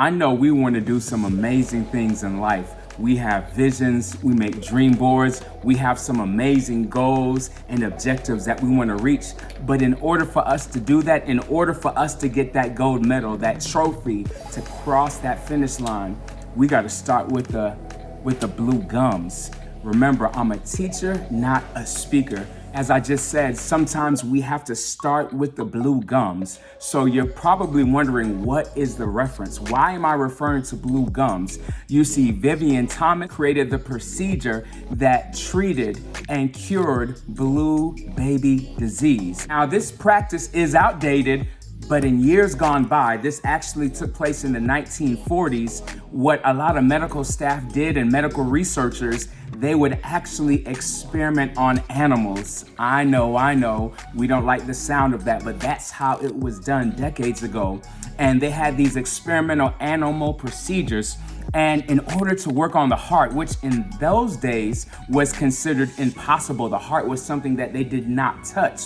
I know we want to do some amazing things in life. We have visions, we make dream boards, we have some amazing goals and objectives that we want to reach. But in order for us to do that, in order for us to get that gold medal, that trophy, to cross that finish line, we got to start with the blue gums. Remember, I'm a teacher, not a speaker. As I just said, sometimes we have to start with the blue gums. So you're probably wondering, what is the reference? Why am I referring to blue gums? You see, Vivian Thomas created the procedure that treated and cured blue baby disease. Now, this practice is outdated, but in years gone by, this actually took place in the 1940s. What a lot of medical staff did and medical researchers, they would actually experiment on animals. I know, we don't like the sound of that, but that's how it was done decades ago. And they had these experimental animal procedures. And in order to work on the heart, which in those days was considered impossible, the heart was something that they did not touch.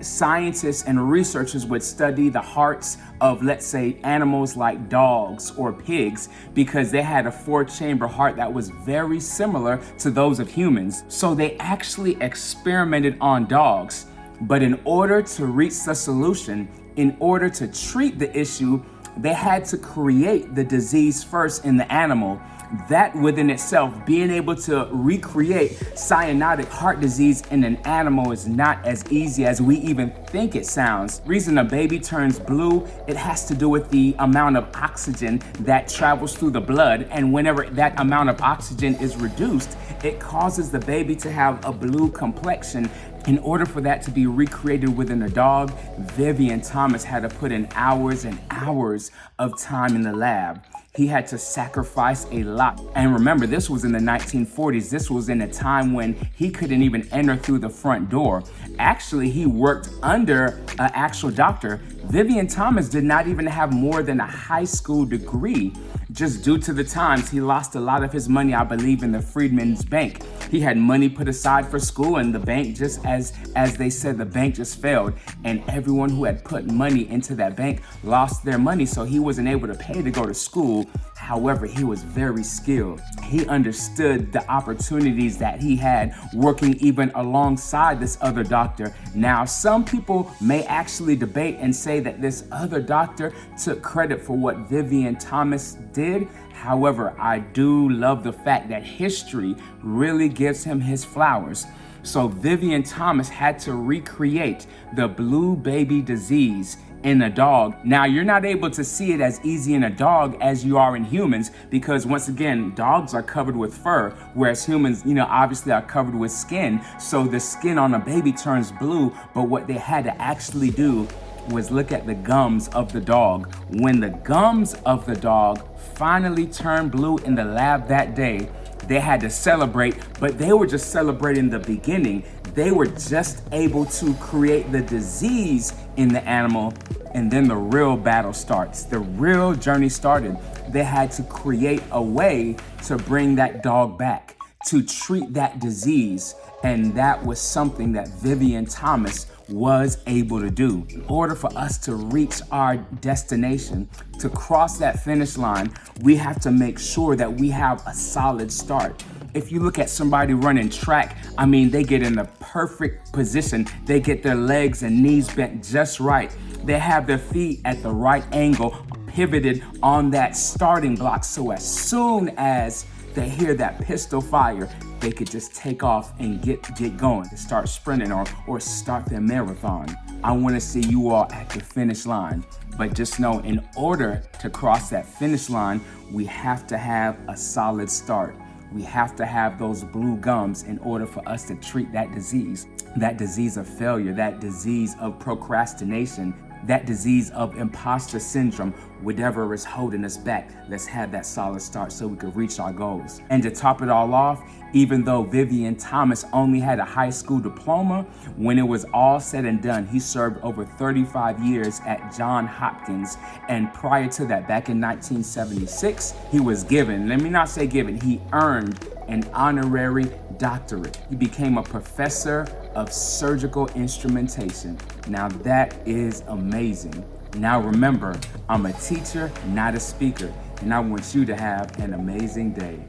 Scientists and researchers would study the hearts of, let's say, animals like dogs or pigs, because they had a 4-chamber heart that was very similar to those of humans. So they actually experimented on dogs. But in order to reach the solution, in order to treat the issue, they had to create the disease first in the animal. That within itself, being able to recreate cyanotic heart disease in an animal is not as easy as we even think it sounds. Reason a baby turns blue, it has to do with the amount of oxygen that travels through the blood. And whenever that amount of oxygen is reduced, it causes the baby to have a blue complexion. In order for that to be recreated within a dog, Vivian Thomas had to put in hours and hours of time in the lab. He had to sacrifice a lot. And remember, this was in the 1940s. This was in a time when he couldn't even enter through the front door. Actually, he worked under an actual doctor. Vivian Thomas did not even have more than a high school degree. Just due to the times, he lost a lot of his money, I believe, in the Freedmen's Bank. He had money put aside for school, and the bank, just as they said, the bank just failed. And everyone who had put money into that bank lost their money, so he wasn't able to pay to go to school. However, he was very skilled. He understood the opportunities that he had working even alongside this other doctor. Now, some people may actually debate and say that this other doctor took credit for what Vivian Thomas did. However, I do love the fact that history really gives him his flowers. So Vivian Thomas had to recreate the blue baby disease in a dog. Now, you're not able to see it as easy in a dog as you are in humans, because once again, dogs are covered with fur, whereas humans, obviously are covered with skin. So the skin on a baby turns blue, but what they had to actually do was look at the gums of the dog. When the gums of the dog finally turned blue in the lab that day, they had to celebrate, but they were just celebrating the beginning. They were just able to create the disease in the animal, and then the real battle starts. The real journey started. They had to create a way to bring that dog back, to treat that disease, and that was something that Vivian Thomas was able to do. In order for us to reach our destination, to cross that finish line, we have to make sure that we have a solid start. If you look at somebody running track, they get in the perfect position. They get their legs and knees bent just right. They have their feet at the right angle, pivoted on that starting block. So as soon as they hear that pistol fire, they could just take off and get going, to start sprinting or start their marathon. I want to see you all at the finish line. But just know, in order to cross that finish line, we have to have a solid start. We have to have those blue gums in order for us to treat that disease of failure, that disease of procrastination, that disease of imposter syndrome, whatever is holding us back. Let's have that solid start so we can reach our goals. And to top it all off, even though Vivian Thomas only had a high school diploma, when it was all said and done, he served over 35 years at Johns Hopkins. And prior to that, back in 1976, he was given, let me not say given, he earned an honorary doctorate. He became a professor of surgical instrumentation. Now that is amazing. Now remember, I'm a teacher, not a speaker. and I want you to have an amazing day.